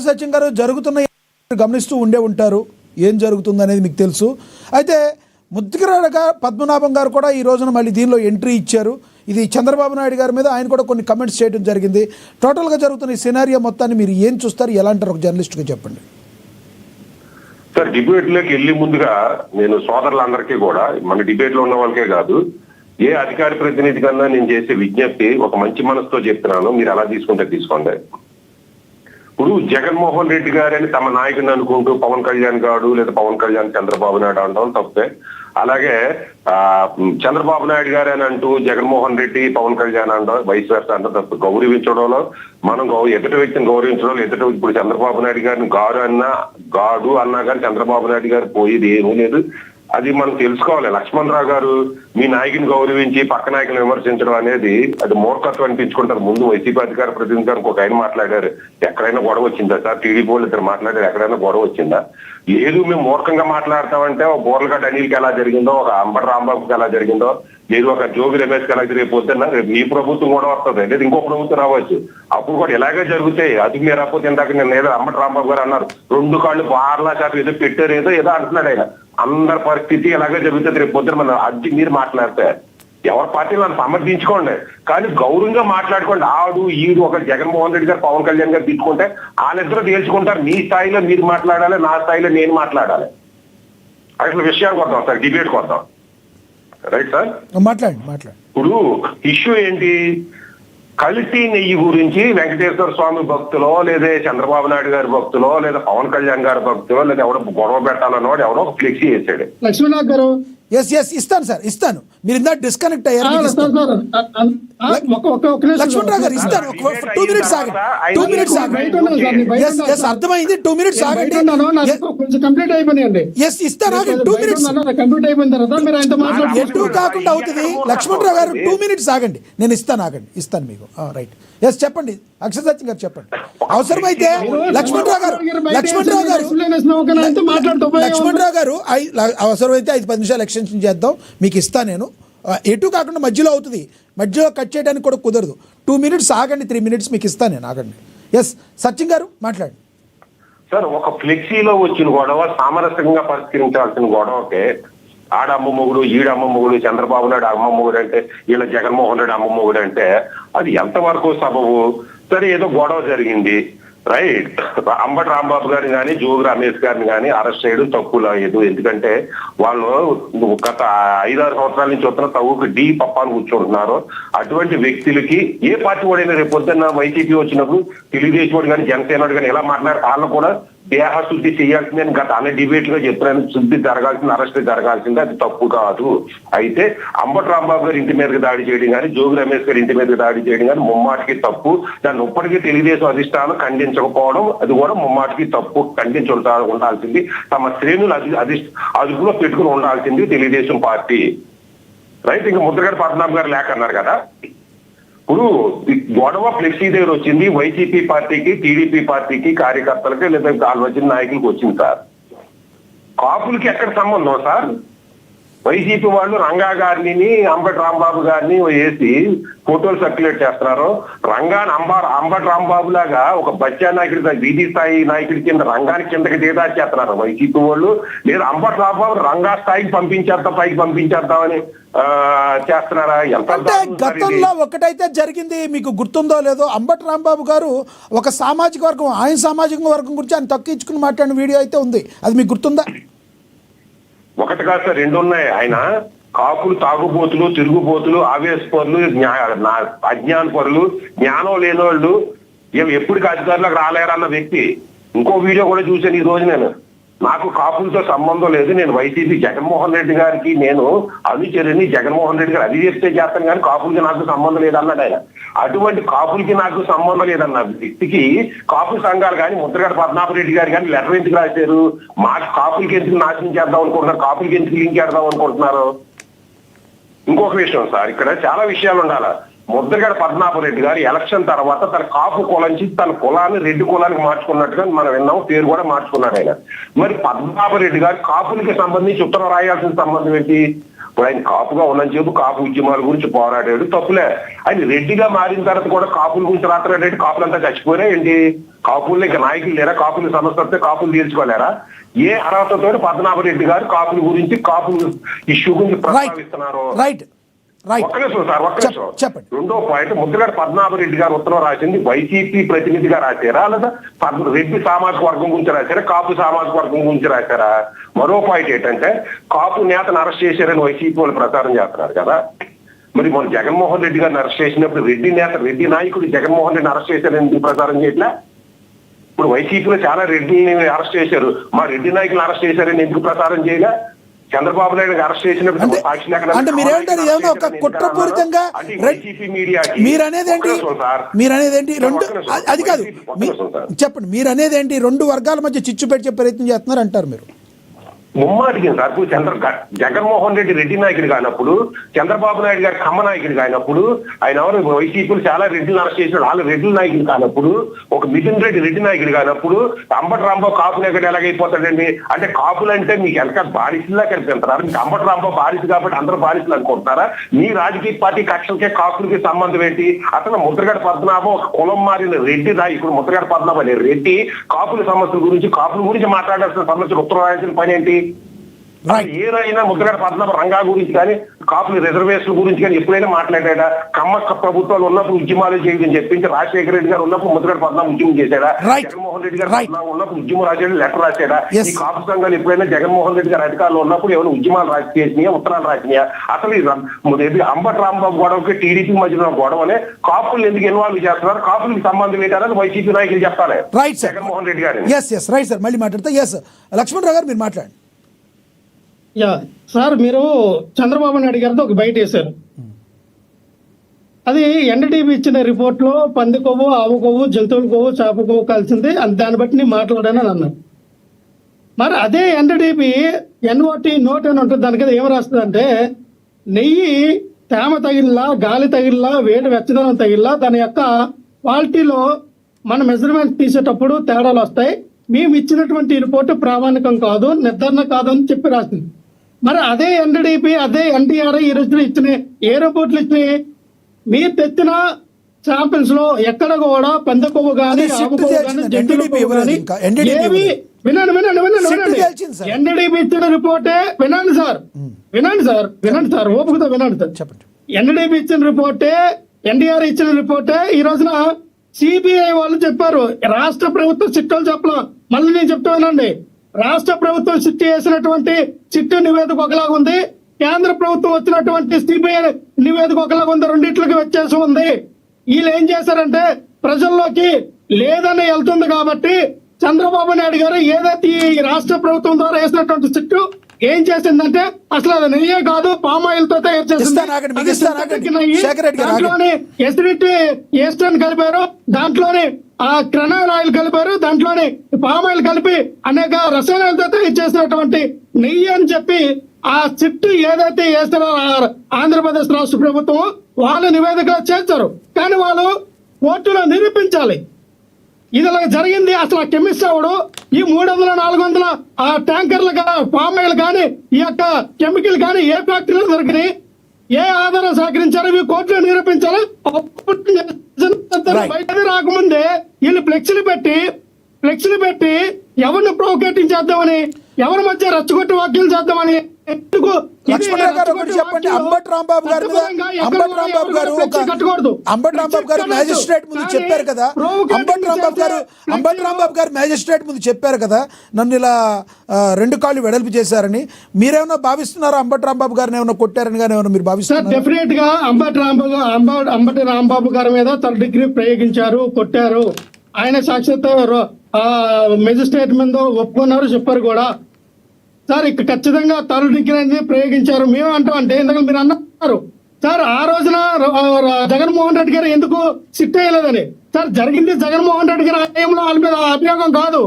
సత్యం గారు, జరుగుతున్న గమనిస్తూ ఉంటారు, ఏం జరుగుతుంది అనేది మీకు తెలుసు. అయితే ముద్దుగిరాడగా పద్మనాభం గారు కూడా ఈ రోజున మళ్ళీ దీనిలో ఎంట్రీ ఇచ్చారు. ఇది చంద్రబాబు నాయుడు గారి మీద ఆయన కూడా కొన్ని కమెంట్స్ చేయడం జరిగింది. టోటల్గా జరుగుతున్న ఈ సినారియో మొత్తాన్ని మీరు ఏం చూస్తారు, ఎలా అంటారు ఒక జర్నలిస్ట్గా చెప్పండి. సార్, డిబేట్లోకి వెళ్ళి ముందుగా నేను సోదరులందరికీ కూడా, మన డిబేట్లో ఉన్న వాళ్ళకే కాదు, ఏ అధికార ప్రతినిధి కన్నా నేను చేసే విజ్ఞప్తి ఒక మంచి మనసుతో చెప్తున్నాను, మీరు ఎలా తీసుకుంటే తీసుకోండి. ఇప్పుడు జగన్మోహన్ రెడ్డి గారని తమ నాయకుడిని అనుకుంటూ పవన్ కళ్యాణ్ గారు లేదా పవన్ కళ్యాణ్ చంద్రబాబు నాయుడు అనడం తప్పే. అలాగే చంద్రబాబు నాయుడు గారు అని అంటూ జగన్మోహన్ రెడ్డి పవన్ కళ్యాణ్ అనడం వైస్ వర్సా అంటే తప్పు. గౌరవించడంలో మనం ఎదుటి వ్యక్తిని గౌరవించడంలో ఇప్పుడు చంద్రబాబు నాయుడు గారిని గాడు అన్నా కానీ చంద్రబాబు నాయుడు గారు పోయేది ఏమీ లేదు. అది మనం తెలుసుకోవాలి. లక్ష్మణరావు గారు మీ నాయకుని గౌరవించి పక్క నాయకుని విమర్శించడం అనేది అది మూర్ఖత్వం అనిపించుకుంటారు. ముందు వైసీపీ అధికార ప్రతినిధి గారు ఒక ఆయన మాట్లాడారు, ఎక్కడైనా గొడవ వచ్చిందా సార్? టీడీపీ వాళ్ళు ఇద్దరు మాట్లాడారు, ఎక్కడైనా గొడవ వచ్చిందా? లేదు, మేము మూర్ఖంగా మాట్లాడతామంటే ఒక బోర్లగడ్డ అనిల్కి ఎలా జరిగిందో, ఒక అంబటి రాంబాబుకి ఎలా జరిగిందో, లేదు ఒక జోగి రమేష్కి ఎలా జరిగిపోతున్నా రేపు మీ ప్రభుత్వం కూడా వస్తుంది, లేదు ఇంకో ప్రభుత్వం రావచ్చు, అప్పుడు కూడా ఇలాగే జరుగుతాయి. అది మీరు రాకపోతే ఇందాక నేను ఏదో అంబటి రాంబాబు గారు అన్నారు, 2 కాళ్ళు బార్లా శాతం ఏదో పెట్టారు, ఏదో అంటున్నాడు ఆయన. అందరి పరిస్థితి ఎలాగే జరుగుతుంది. రేపు పొద్దున మన అది మీరు మాట్లాడితే ఎవరి పార్టీని మనం సమర్థించుకోండి, కానీ గౌరవంగా మాట్లాడుకోండి. ఆడు ఈడు ఒక జగన్మోహన్ రెడ్డి గారు పవన్ కళ్యాణ్ గారు తీసుకుంటే వాళ్ళిద్దరూ తేల్చుకుంటారు. మీ స్థాయిలో మీరు మాట్లాడాలి, నా స్థాయిలో నేను మాట్లాడాలి. అసలు విషయానికి వద్దాం సార్, డిబేట్కి వద్దాం. రైట్ సార్, మాట్లాడండి. ఇప్పుడు ఇష్యూ ఏంటి? కల్తీ నెయ్యి గురించి వెంకటేశ్వర స్వామి భక్తులో, లేదా చంద్రబాబు నాయుడు గారి భక్తులో, లేదా పవన్ కళ్యాణ్ గారి భక్తులో, లేదా ఎవడో గొడవ పెట్టాలన్నవాడు ఎవడో ఒక ఫ్లెక్సీ వేసాడు. లక్ష్మణరావు గారు ఇస్తాను సార్, ఇస్తాను. మీరు ఇందా డిస్కనెక్ట్ అయ్యారు. లక్ష్మణరావు గారు ఇస్తాను, 2 minutes ఆగండి. 2 minutes ఆగండి. అర్థమైంది, 2 minutes ఆగండి. కంప్లీట్ అయిపోయింది. ఇస్తాను, 2 minutes కంప్లీట్ అయిపోయిన తర్వాత మీరు ఆయనతో మాట్లాడండి. ఎటు కాకుండా అవుతుంది. లక్ష్మణరావు గారు 2 minutes ఆగండి, నేను ఇస్తాను మీకు. రైట్, చెప్పండి అక్షర సత్యం గారు, చెప్పండి. అవసరమైతే లక్ష్మణరావు గారు అవసరమైతే 5-10 నిమిషాలు ఎక్స్టెన్షన్ చేద్దాం, మీకు ఇస్తాను నేను. ఎటు కాకుండా మధ్యలో అవుతుంది, మధ్యలో కట్ చేయడానికి కూడా కుదరదు. 2 minutes ఆగండి, 3 minutes మీకు ఇస్తాను నేను, ఆగండి. సత్యం గారు మాట్లాడండి. సార్, ఒక ఫ్లెక్సీలో వచ్చిన గొడవ సామరస్యంగా పరిష్కరించాల్సిన గొడవకే ఆడమ్మ మొగుడు, ఈడమ్మ మొగుడు, చంద్రబాబు నాయుడు అమ్మ మొగుడు అంటే, వీళ్ళ జగన్మోహన్ రెడ్డి అమ్మ మొగుడు అంటే అది ఎంతవరకు సబబు? సరే, ఏదో గొడవ జరిగింది, రైట్. అంబటి రాంబాబు గారిని కానీ జోగి రమేష్ గారిని కానీ అరెస్ట్ చేయడం తప్పు లేదు. ఎందుకంటే వాళ్ళు గత 5-6 సంవత్సరాల నుంచి వస్తున్న తవ్వుకు డీ పప్పాను కూర్చుంటున్నారు. అటువంటి వ్యక్తులకి ఏ పార్టీ వాడైనా రేపు పొద్దున్న వైసీపీ వచ్చినప్పుడు తెలుగుదేశం వాడు కానీ జనసేన వాడు కానీ ఎలా మాట్లాడారు, వాళ్ళు కూడా దేహశుద్ధి చేయాల్సిందే. గత అన్ని డిబేట్ గా చెప్పిన శుద్ధి జరగాల్సింది, అరెస్ట్ జరగాల్సిందే, అది తప్పు కాదు. అయితే అంబటి రాంబాబు గారి ఇంటి మీదకి దాడి చేయడం కానీ జోగి రమేష్ గారి ఇంటి మీదకి దాడి చేయడం కానీ ముమ్మాటికి తప్పు. దాన్ని ఇప్పటికీ తెలుగుదేశం అధిష్టానం ఖండించకపోవడం అది కూడా ముమ్మాటికి తప్పు. ఉండాల్సింది, తమ శ్రేణులు అదుపులో పెట్టుకుని ఉండాల్సింది తెలుగుదేశం పార్టీ. రైట్. ఇంకా ముద్రగడ పద్మనాభం గారు లేక అన్నారు కదా, ఇప్పుడు గొడవ ఫ్లెక్సీ దగ్గర వచ్చింది. వైసీపీ పార్టీకి, టీడీపీ పార్టీకి, కార్యకర్తలకి లేదా వాళ్ళు వచ్చిన నాయకులకి వచ్చింది సార్. కాపులకి ఎక్కడ సంబంధం సార్? వైసీపీ వాళ్ళు రంగా గారిని, అంబటి రాంబాబు గారిని వేసి ఫోటోలు సర్క్యులేట్ చేస్తున్నారు. అంబటి రాంబాబు లాగా ఒక బచ్చా నాయకుడి, వీధి స్థాయి నాయకుడి కింద రంగానికి కిందకి చేస్తున్నారు వైసీపీ వాళ్ళు. లేదా అంబటి రాంబాబు రంగా స్థాయికి పైకి పంపించేద్దామని చేస్తున్నారా? అంటే గతంలో ఒకటైతే జరిగింది, మీకు గుర్తుందో లేదో, అంబటి రాంబాబు గారు ఒక సామాజిక వర్గం, ఆయన సామాజిక వర్గం గురించి ఆయన తక్కువ మాట్లాడిన వీడియో అయితే ఉంది, అది మీకు గుర్తుందా? ఒకటి కాదు సార్, 2 ఉన్నాయి. ఆయన కాపులు తాగుబోతులు, తిరుగుబోతులు, ఆవేశపరులు, అజ్ఞాన పరులు, జ్ఞానం లేనోళ్ళు, ఎప్పటికీ అధికారులకు రాలేరన్న వ్యక్తి. ఇంకో వీడియో కూడా చూశాను ఈ రోజు. నాకు కాపులతో సంబంధం లేదు, నేను వైసీపీ జగన్మోహన్ రెడ్డి గారికి నేను అనుచరుని, జగన్మోహన్ రెడ్డి గారు అది చేస్తే చేస్తాను కానీ కాపులకి నాకు సంబంధం లేదన్నాడు ఆయన. అటువంటి కాపులకి నాకు సంబంధం లేదన్న వ్యక్తికి కాపు సంఘాలు కానీ ముద్రగడ పద్మనాభరెడ్డి గారు కానీ లెటర్ ఎందుకు రాశారు? మాకు కాపులకి ఎందుకు నాశనం చేద్దాం అనుకుంటున్నారు, కాపులకి ఎందుకు లింక్ చేద్దాం అనుకుంటున్నారు? ఇంకొక విషయం సార్, ఇక్కడ చాలా విషయాలు ఉండాలి. ముద్రగడ పద్మనాభరెడ్డి గారు ఎలక్షన్ తర్వాత తన కాపు కులంచి తన కులాన్ని రెడ్డి కులానికి మార్చుకున్నట్టుగా మనం విన్నాం, పేరు కూడా మార్చుకున్నాడు ఆయన. మరి పద్మనాభరెడ్డి గారు కాపులకి సంబంధించి ఉత్తరం రాయాల్సిన సంబంధం ఏంటి? ఇప్పుడు ఆయన కాపుగా ఉన్నని చెప్పి కాపు ఉద్యమాల గురించి పోరాడాడు, తప్పులే. ఆయన రెడ్డిగా మారిన తర్వాత కూడా కాపుల గురించి రాత్రాడంటే కాపులంతా చచ్చిపోయారా ఏంటి? కాపుల్లో ఇంకా నాయకులు లేరా? కాపులు సమస్య వస్తే కాపులు తీర్చుకోలేరా? ఏ అర్హతతో పద్మనాభరెడ్డి గారు కాపుల గురించి, కాపుల ఇష్యూ గురించి ప్రస్తావిస్తున్నారు? రైట్ రైట్ ఒక్క నిమిషం సార్, ఒక్క నిమిషం. చెప్పండి. రెండో పాయింట్, ముద్రగడ పద్మనాభరెడ్డి గారు ఉత్తరం రాసింది వైసీపీ ప్రతినిధిగా రాశారా, లేదా రెడ్డి సామాజిక వర్గం గురించి రాశారా, కాపు సామాజిక వర్గం గురించి రాశారా? మరో పాయింట్ ఏంటంటే, కాపు నేతను అరెస్ట్ చేశారని వైసీపీ వాళ్ళు ప్రచారం చేస్తున్నారు కదా. మరి మన జగన్మోహన్ రెడ్డి గారిని అరెస్ట్ చేసినప్పుడు రెడ్డి నాయకుడు జగన్మోహన్ రెడ్డిని అరెస్ట్ చేశారని ఎందుకు ప్రచారం చేయట్లే? ఇప్పుడు వైసీపీలో చాలా రెడ్డిని అరెస్ట్ చేశారు, మా రెడ్డి నాయకులను అరెస్ట్ చేశారని ఎందుకు ప్రచారం చేయగా? చంద్రబాబు నాయుడు అరెస్ట్ చేసినప్పుడు అంటే మీరేమంటారు, ఏమన్నా ఒక కుట్రపూరితంగా మీరనేది ఏంటి రెండు, అది కాదు చెప్పండి, మీరనేది ఏంటి, రెండు వర్గాల మధ్య చిచ్చు పెట్టే ప్రయత్నం చేస్తున్నారు అంటారు మీరు? ముమ్మాటికి సార్, జగన్మోహన్ రెడ్డి రెడ్డి నాయకుడు కానప్పుడు, చంద్రబాబు నాయుడు గారు కమ్మ నాయకుడు కానప్పుడు, ఆయన ఎవరు వైసీపీలు చాలా రెడ్డిని అరెస్ట్ చేసినాడు, వాళ్ళు రెడ్డి నాయకుడు కానప్పుడు, ఒక మిథున్ రెడ్డి రెడ్డి నాయకుడు కానప్పుడు అంబటి రాంబాబు కాపు నాయకుడు ఎలాగైపోతాడండి? అంటే కాపులు అంటే మీకు వెనక బారిసులా కనిపిస్తున్నారు. మీకు అంబటి రాంబాబు బారిసు కాబట్టి అందరూ బారిసులు అనుకుంటున్నారా? మీ రాజకీయ పార్టీ కక్షలకే కాపులకి సంబంధం ఏంటి? అసలు ముద్రగడ పద్మనాభం ఒక కులం మారిన రెడ్డి ఇప్పుడు ముద్రగడ పద్మనాభం అనే రెడ్డి కాపుల సమస్యల గురించి, కాపుల గురించి మాట్లాడాల్సిన సమస్యలు ఉత్తరం రాయాల్సిన పని ఏంటి? ఏదైనా ముద్రగడ పద్మనాభ రంగా గురించి కానీ, కాపుల రిజర్వేషన్ గురించి కానీ ఎప్పుడైనా మాట్లాడాడా? కమ్మక్క ప్రభుత్వాలు ఉన్నప్పుడు ఉద్యమాలు చేయని చెప్పించి రాజశేఖర రెడ్డి గారు ఉన్నప్పుడు ముద్రగడ పద్మనాభం ఉద్యమం చేశాడా? జగన్మోహన్ రెడ్డి గారు ఉన్నప్పుడు ఉద్యమం రాశాడు, లెటర్ రాశాడా? ఈ కాపు సంఘాలు ఎప్పుడైనా జగన్మోహన్ రెడ్డి గారు అధికారంలో ఉన్నప్పుడు ఏమైనా ఉద్యమాలు చేసినాయా, ఉత్తరాలు రాసినాయా? అసలు అంబటి రాంబాబు గొడవకి టీడీపీ మధ్యలో గొడవనే కాపులు ఎందుకు ఇన్వాల్వ్ చేస్తున్నారు? కాపులకు సంబంధం ఏంటని వైసీపీ నాయకులు చెప్పాలి జగన్మోహన్ రెడ్డి గారు. రైట్ సార్, మళ్ళీ మాట్లాడతా. లక్ష్మణరావు గారు మీరు మాట్లాడండి. సార్, మీరు చంద్రబాబు నాయుడు గారితో ఒక బయట వేశారు. అది ఎన్డీటీవీ ఇచ్చిన రిపోర్ట్ లో పంది కొవ్వు, ఆవు కొవ్వు, జంతువుల కొవ్వు, చేప కొవ్వు కలిసింది, దాన్ని బట్టి నేను మాట్లాడాను అని అన్నారు. మరి అదే ఎన్డీటీవీ NOT నోట్ అని ఉంటుంది, దాని కింద ఏం రాస్తుంది అంటే, నెయ్యి తేమ తగిలిలా, గాలి తగిలిలా, వేడి వెచ్చదనం తగిలిలా దాని యొక్క క్వాలిటీలో మన మెజర్మెంట్ తీసేటప్పుడు తేడాలు వస్తాయి, మేము ఇచ్చినటువంటి రిపోర్టు ప్రామాణికం కాదు, నిర్ధారణ కాదు అని చెప్పి రాసింది. మరి అదే ఎన్డీటీపీ, అదే NTR ఈ రోజున ఇచ్చిన ఏ రిపోర్ట్లు ఇచ్చినాయి? మీరు తెచ్చిన శాంపిల్స్ లో ఎక్కడ కూడా పంద కొవ్వు కానీ, ఆవు కొవ్వు కానీ, జంతువుల కొవ్వు కానీ ఏవి వినండి. ఎన్డీటీపీ ఇచ్చిన రిపోర్టే వినండి సార్, ఓపికతో వినండి సార్. చెప్పండి. ఎన్డీటీపీ ఇచ్చిన రిపోర్టే, NTR ఇచ్చిన రిపోర్టే ఈ రోజున సిబిఐ వాళ్ళు చెప్పారు. రాష్ట్ర ప్రభుత్వం చిట్టలు చెప్పలా, మళ్ళీ నేను చెప్తా వినండి. రాష్ట్ర ప్రభుత్వం చిట్టు వేసినటువంటి చిట్టు నివేదిక ఒకలాగా ఉంది, కేంద్ర ప్రభుత్వం వచ్చినటువంటి సిబిఐ నివేదిక ఒకలాగా ఉంది, రెండిట్లకి వ్యత్యాసం ఉంది. వీళ్ళు ఏం చేశారంటే, ప్రజల్లోకి లేదని వెళ్తుంది కాబట్టి చంద్రబాబు నాయుడు గారు ఏదైతే ఈ రాష్ట్ర ప్రభుత్వం ద్వారా వేసినటువంటి చిట్టు ఏం చేసిందంటే, అసలు అది నెయ్యే కాదు, పామాయిల్ తో తయారు చేసింది. దాంట్లోని ఎసిడిటీ ఏస్టన్ కలిపారు, దాంట్లోని ఆ క్రెనాయిల్ ఆయిల్ కలిపారు, దాంట్లోని పామాయిల్ కలిపి అనేక రసాయనాలతో తయారు చేసినటువంటి నెయ్యి అని చెప్పి ఆ చిట్టు ఏదైతే వేస్తారో ఆంధ్రప్రదేశ్ రాష్ట్ర ప్రభుత్వం వాళ్ళు నివేదికలో చేస్తారు. కానీ వాళ్ళు కోర్టులో నిరూపించాలి ఇది ఇలా జరిగింది. అసలు ఆ కెమిస్ట్ అవడు ఈ 300-400 ఆ ట్యాంకర్లు పామాయిల్ కానీ, ఈ యొక్క కెమికల్ కానీ ఏ ఫ్యాక్టరీలో దొరికినాయి, ఏ ఆధారం సేకరించారో ఇవి కోర్టులో నిరూపించాలి. బయట రాకముందే వీళ్ళు ఫ్లెక్సీలు పెట్టి ఎవరిని ప్రొవోకేటింగ్ చేద్దామని, ఎవరి మధ్య రచ్చగొట్టి వ్యాఖ్యలు చేద్దామని, చెప్పండి. అంబటి రాంబాబు గారు మ్యాజిస్ట్రేట్ ముందు చెప్పారు కదా, అంబటి రాంబాబు గారు మ్యాజిస్ట్రేట్ ముందు చెప్పారు కదా, నన్ను ఇలా 2 కాళ్ళు వెడల్పు చేశారని. మీరేమన్నా భావిస్తున్నారా అంబటి రాంబాబు గారిని ఏమైనా కొట్టారని కానీ ఏమైనా మీరు భావిస్తున్నారు? డెఫినెట్ గా అంబటి రాంబాబు గారి మీద 3rd డిగ్రీ ప్రయోగించారు, కొట్టారు. ఆయన సాక్షాత్ మెజిస్ట్రేట్ మీద ఒప్పుకున్నారు, చెప్పారు కూడా. సార్ ఇక్కడ ఖచ్చితంగా 3rd డిగ్రీ అనేది ప్రయోగించారు. మేము అంటాం అంటే ఇందాక మీరు అన్నారు సార్, ఆ రోజున జగన్మోహన్ రెడ్డి గారు ఎందుకు సిట్ అయ్యలేదని. సార్, జరిగింది జగన్మోహన్ రెడ్డి గారి హయాంలో వాళ్ళ మీద అభియోగం కాదు,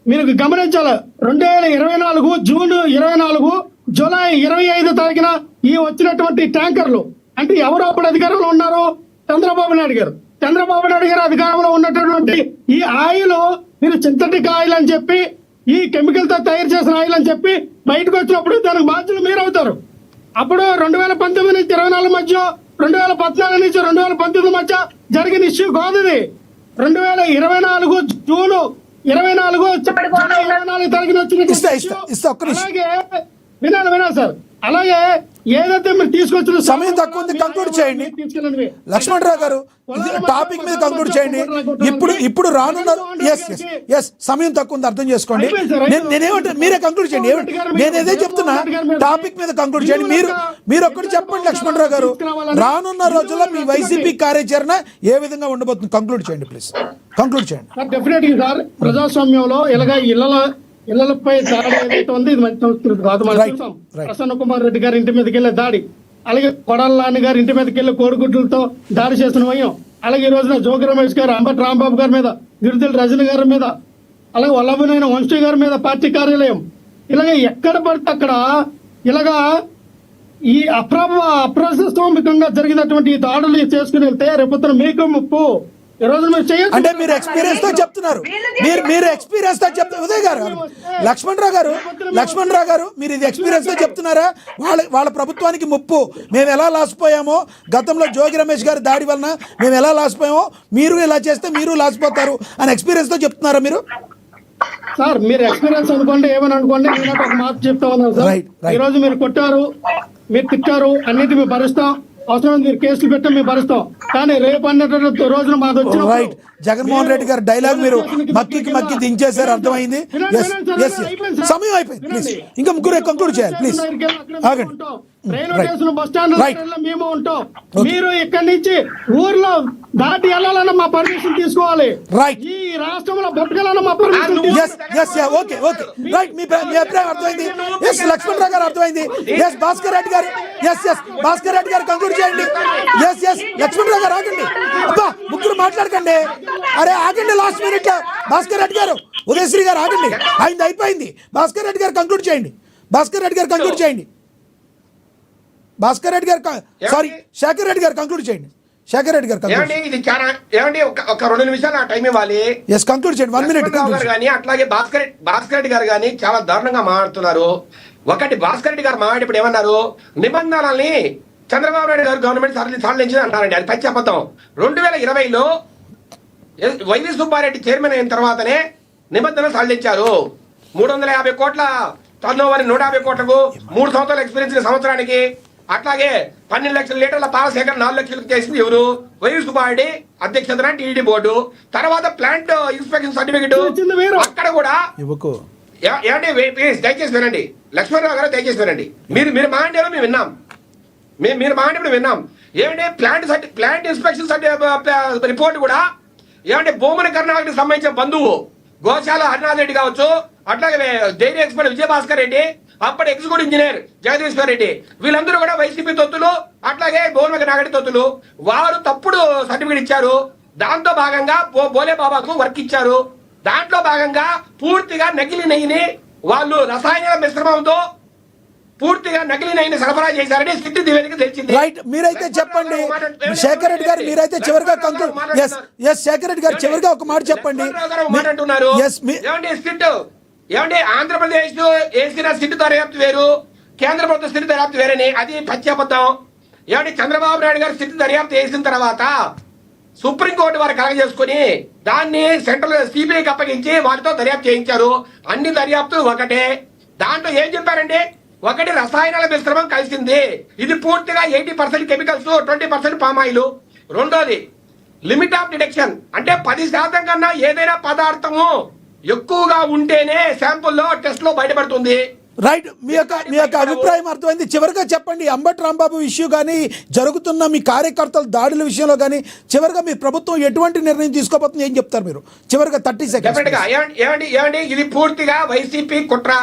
మీరు గమనించాలి. 2024 జూన్ 24 జూలై 25 తారీఖున ఈ వచ్చినటువంటి ట్యాంకర్లు అంటే ఎవరు అప్పుడు అధికారంలో ఉన్నారు? చంద్రబాబు నాయుడు గారు. చంద్రబాబు నాయుడు గారు అధికారంలో ఉన్నటువంటి ఈ ఆయిల్ మీరు సింథటిక్ ఆయిల్ అని చెప్పి, ఈ కెమికల్ తో తయారు చేసిన ఆయిల్ అని చెప్పి బయటకు వచ్చినప్పుడు దానికి బాధ్యులు మీరు అవుతారు. అప్పుడు 2019 నుంచి 24 మధ్య 2014 నుంచి 2019 మధ్య జరిగిన ఇష్యూ కాదు ఇది. 2024 జూన్ 24 తారీఖున ఇస్తా, ఒక్క నిమిషం. అలాగే వినాలి సార్. అలాగే ఏదైతే మీరు తీసుకొచ్చిన సమయం తక్కువ ఉంది, కంక్లూడ్ చేయండి. లక్ష్మణరావు గారు టాపిక్ మీద కంక్లూడ్ చేయండి. ఇప్పుడు రానున్న సమయం తక్కువ ఉంది, అర్థం చేసుకోండి. నేనేమంటే మీరే కంక్లూడ్ చేయండి. నేనేదే చెప్తున్నా, టాపిక్ మీద కంక్లూడ్ చేయండి. మీరు ఒక్కటి చెప్పండి లక్ష్మణరావు గారు, రానున్న రోజుల్లో మీ వైసీపీ కార్యాచరణ ఏ విధంగా ఉండబోతుంది? కంక్లూడ్ చేయండి ప్లీజ్, కంక్లూడ్ చేయండి. డెఫినెట్ గా సార్, ప్రజాస్వామ్యంలో ఇలాగ ఇళ్లపై దాడి ఏదైతే ఉంది ఇది మంచి సంస్కృతి కాదు. మనం చూసాం ప్రసన్న కుమార్ రెడ్డి గారి ఇంటి మీదకి వెళ్ళే దాడి, అలాగే కొడాల నాని గారి ఇంటి మీదకి వెళ్ళి కోడిగుడ్లతో దాడి చేసిన వయం, అలాగే ఈ రోజున జోగి రమేష్ గారు, అంబటి రాంబాబు గారి మీద, గిరిజల రజని గారి మీద, అలాగే వల్లభనేని వంశీ గారి మీద పార్టీ కార్యాలయం, ఇలాగే ఎక్కడ పడితే అక్కడ ఇలాగా ఈ అప్రజాస్వామికంగా జరిగినటువంటి ఈ దాడులు చేసుకుని వెళ్తే రేపొద్దున మీకు ముప్పు. ఈ రోజు మీరు చేయొచ్చు అంటే మీరు ఎక్స్పీరియన్స్ తో చెప్తున్నారు, మీరు ఎక్స్పీరియన్స్ తో చెప్తున్నారు. ఉదయ్ గారు, లక్ష్మణరావు గారు మీరు ఇది ఎక్స్పీరియన్స్ తో చెప్తున్నారా? వాళ్ళ ప్రభుత్వానికి ముప్పు, మేము ఎలా లాసిపోయామో గతంలో జోగి రమేష్ గారి దాడి వలన మేము ఎలా లాసిపోయామో, మీరు ఇలా చేస్తే మీరు లాసిపోతారు అని ఎక్స్పీరియన్స్ తో చెప్తున్నారా మీరు? సార్ మీరు ఎక్స్పీరియన్స్ అనుకోండి, ఏమని అనుకోండి, నేను ఒక మాట చెప్తా ఉన్నాను సార్. ఈ రోజు మీరు కొట్టారు, మీరు తిట్టారు, అన్నిటి మేము భరిస్తాం. అవసరం మీరు కేసులు పెట్టాం, మేము భరిస్తాం. కానీ రేపు అన్నటువంటి రోజున మాకు వచ్చిన రైట్ జగన్మోహన్ రెడ్డి గారు డైలాగ్ మీరు మక్కి దించేశారు, అర్థమైంది. సమయం అయిపోయింది, ప్లీజ్ ఇంకా ముగ్గురు కంక్లూడ్ చేయాలి ప్లీజ్. ఆగండి. బస్ స్టాండ్ మేము ఉంటాం, మీరు ఇక్కడి నుంచి ఊర్లో దాటి వెళ్ళాలన్నా మా పర్మిషన్ తీసుకోవాలి. రైట్, ఈ రాష్ట్రంలో బతకాలన్నా మా పర్మిషన్. ఓకే రైట్, మీ అభిప్రాయం అర్థమైంది. లక్ష్మణరావు గారు అర్థమైంది. భాస్కర్ రెడ్డి గారు కంక్లూడ్ చేయండి. లక్ష్మణరావు గారు ఆగండి, అబ్బా ముగ్గురు మాట్లాడకండి, అరే ఆగండి లాస్ట్ మినిట్ లో. భాస్కర్ రెడ్డి గారు, ఉదయశ్రీ గారు ఆగండి, ఆయన అయిపోయింది. భాస్కర్ రెడ్డి గారు కంక్లూడ్ చేయండి. శేఖర్ రెడ్డి గారు కంక్లూడ్ చేయండి. ఇది చాలా ఏమండి, ఒక 2 నిమిషాలు ఆ టైం ఇవ్వాలి. కంక్లూడ్ చేయండి, 1 మినిట్. కానీ అట్లాగే భాస్కర్ రెడ్డి గారు కానీ చాలా దారుణంగా మాట్లాడుతున్నారు. ఒకటి భాస్కర్ రెడ్డి గారు మాట్లాడేప్పుడు ఏమన్నారు, నిబంధనల్ని చంద్రబాబు నాయుడు గారు గవర్నమెంట్ సడలించింది అంటారండి. అది పచ్చి అబద్ధం. 2020లో వైవి సుబ్బారెడ్డి చైర్మన్ అయిన తర్వాతనే నిబంధనలు సడలించారు. 350 కోట్ల టర్నోవర్ 150 కోట్లకు 3 సంవత్సరాల ఎక్స్పీరియన్స్ సంవత్సరానికి. అట్లాగే 12 లక్షల లీటర్ల పాల సేకరణ 4 లక్షలకు చేసింది ఎవరు? వైవి సుబ్బారెడ్డి అధ్యక్షతన టీడీ బోర్డు. తర్వాత ప్లాంట్ ఇన్స్పెక్షన్ సర్టిఫికెట్ అక్కడ కూడా ఏమండి, దయచేసి వినండి లక్ష్మణరావు గారు, దయచేసి వినండి. మీరు మాట్లాడారో మేము విన్నాం, మీరు మాట్లాడేప్పుడు విన్నాం. ఏమంటే ప్లాంట్ ఇన్స్పెక్షన్ రిపోర్ట్ కూడా ఏమంటే భూమన కర్ణాటకకి సంబంధించిన బంధువు గోశాల హరినాథ్ రెడ్డి కావచ్చు, అట్లాగే డైరీ ఎక్స్పర్ట్ విజయభాస్కర్ రెడ్డి, అప్పటి ఎగ్జిక్యూటివ్ ఇంజనీర్ జగదీశ్వర్ రెడ్డి, వీళ్ళందరూ కూడా వైసీపీ తొత్తులు, అట్లాగే భూమన కర్ణాటక తొత్తులు. వారు తప్పుడు సర్టిఫికేట్ ఇచ్చారు. దాంతో భాగంగా బోలే బాబాకు వర్క్ ఇచ్చారు. దాంట్లో భాగంగా పూర్తిగా నకిలీ నెయ్యిని వాళ్ళు రసాయన మిశ్రమంతో పూర్తిగా నకిలీ నెయ్యిని సరఫరా చేశారని సిద్ధి నివేదిక తెలిసింది. రైట్, మీరైతే చెప్పండి శేఖర్ రెడ్డి గారు, మీరైతే చివరిగా కంక్లూడ్. శేఖర్ రెడ్డి గారు చివరిగా ఒక మాట చెప్పండి. మాట్లాడుతున్నారు ఏమండి ఆంధ్రప్రదేశ్ వేసిన సిట్టు దర్యాప్తు వేరు, కేంద్ర ప్రభుత్వ సిట్టు దర్యాప్తు వేరని, అది పశ్చాపత్తం. ఏమంటే చంద్రబాబు నాయుడు గారు సిట్టు దర్యాప్తు వేసిన తర్వాత సుప్రీంకోర్టు వారు కలగజేసుకుని దాన్ని సెంట్రల్ సిబిఐకి అప్పగించి వారితో దర్యాప్తు చేయించారు. అన్ని దర్యాప్తు ఒకటే. దాంట్లో ఏం చెప్పారండి, ఒకటి రసాయనాల మిశ్రమం కలిసింది, ఇది పూర్తిగా 80% కెమికల్స్ 20% పామాయిల్. రెండోది లిమిట్ ఆఫ్ డిటెక్షన్, అంటే 10% కన్నా ఏదైనా పదార్థము ఎక్కువగా ఉంటేనే శాంపుల్లో టెస్ట్ లో బయటపడుతుంది. రైట్, మీ యొక్క అభిప్రాయం అర్థమైంది. చివరిగా చెప్పండి, అంబటి రాంబాబు ఇష్యూ కానీ జరుగుతున్న మీ కార్యకర్తల దాడుల విషయంలో కానీ చివరిగా మీ ప్రభుత్వం ఎటువంటి నిర్ణయం తీసుకోబోతుంది, ఏం చెప్తారు మీరు చివరిగా? 30 సెకండ్స్. ఏమండి ఇది పూర్తిగా వైసీపీ కుట్ర,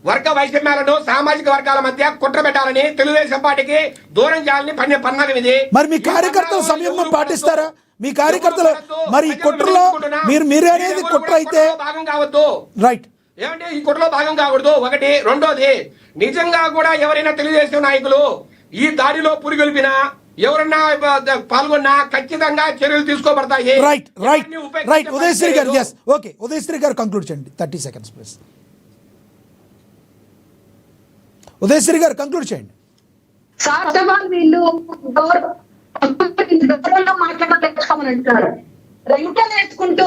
వర్గ వైషమ్యాలను సామాజిక వర్గాల మధ్య కుట్ర పెట్టాలని తెలుగుదేశం పార్టీకి దూరం చేయాలని పన్నాగం ఇది. మరి మీ కార్యకర్తలు సంయమనం పాటిస్తారా? మీ కార్యకర్తలు మరి ఈ కుట్రలో మీరు అనేది కుట్ర అయితే భాగం కావద్దు. రైట్, ఏమంటే ఈ కుట్రలో భాగం కాకూడదు ఒకటి. రెండోది నిజంగా కూడా ఎవరైనా తెలుగుదేశం నాయకులు ఈ దాడిలో పురిగొల్పినా ఎవరన్నా పాల్గొన్నా ఖచ్చితంగా చర్యలు తీసుకోబడతాయి. రైట్. ఉదయశ్రీ గారు, ఓకే, ఉదయశ్రీ గారు కంక్లూడ్ చేయండి. 30 సెకండ్స్ ప్లీజ్. ఉదయశ్రీ గారు కంక్లూడ్ చేయండి. సాధ్యవాన్ వీళ్ళు గౌరవంలో మాట్లాడలేకపోమని అంటారు. రెంటలు వేసుకుంటూ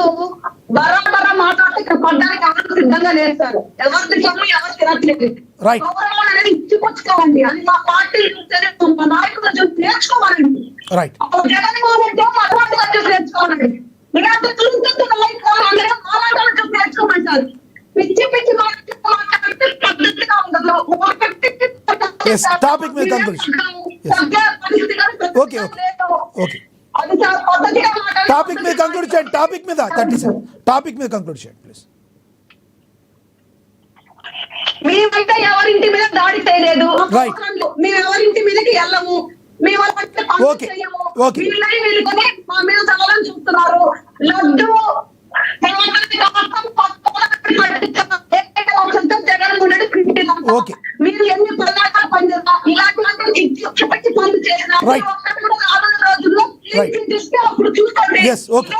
బరాబరా మాట్లాడితే ఇక్కడ పడ్డానికి ఎవరు సిద్ధంగా లేస్తారు. ఎవరికి సొమ్ము ఎవరు తినట్లేదు. Right. గౌరవం అనేది ఇచ్చిపుచ్చుకోవండి. అది మా పార్టీ చూస్తేనే మా నాయకులు చూసి నేర్చుకోవాలండి. రైట్. అప్పుడు జగన్మోహన్ రెడ్డి అటువంటి చూసి నేర్చుకోవాలండి. ఇలాంటి తులుతున్న నాయకులు మాట్లాడాలని చూసి నేర్చుకోమంటారు. పిచ్చి పిచ్చి మాట్లాడితే పద్ధతిగా ఉండదు. Yes, topic మీద conclusion. Yes. Okay, okay. Okay. Topic మీద కంక్లూడ్ చేయండి. టాపిక్ మీద 30 సెకండ్ టాపిక్ మీద కంక్లూడ్ చేయండి ప్లీజ్. మేమైతే ఎవరింటి మీద దాడి చేయలేదు. Right. మేము ఎవరింటి మీదకి వెళ్ళము. మేము Okay. Okay. వీళ్ళుకొని మా మీద చల్లని చూస్తున్నారు. లడ్డు జగన్మోహన్ రెడ్డి క్రిటికల్. Okay. మీరు ఎన్ని పనులు పనిచేస్తా ఇలాంటి పనులు చేసిన Right. రోజుల్లో Right. అప్పుడు చూసుకోండి. Yes, okay.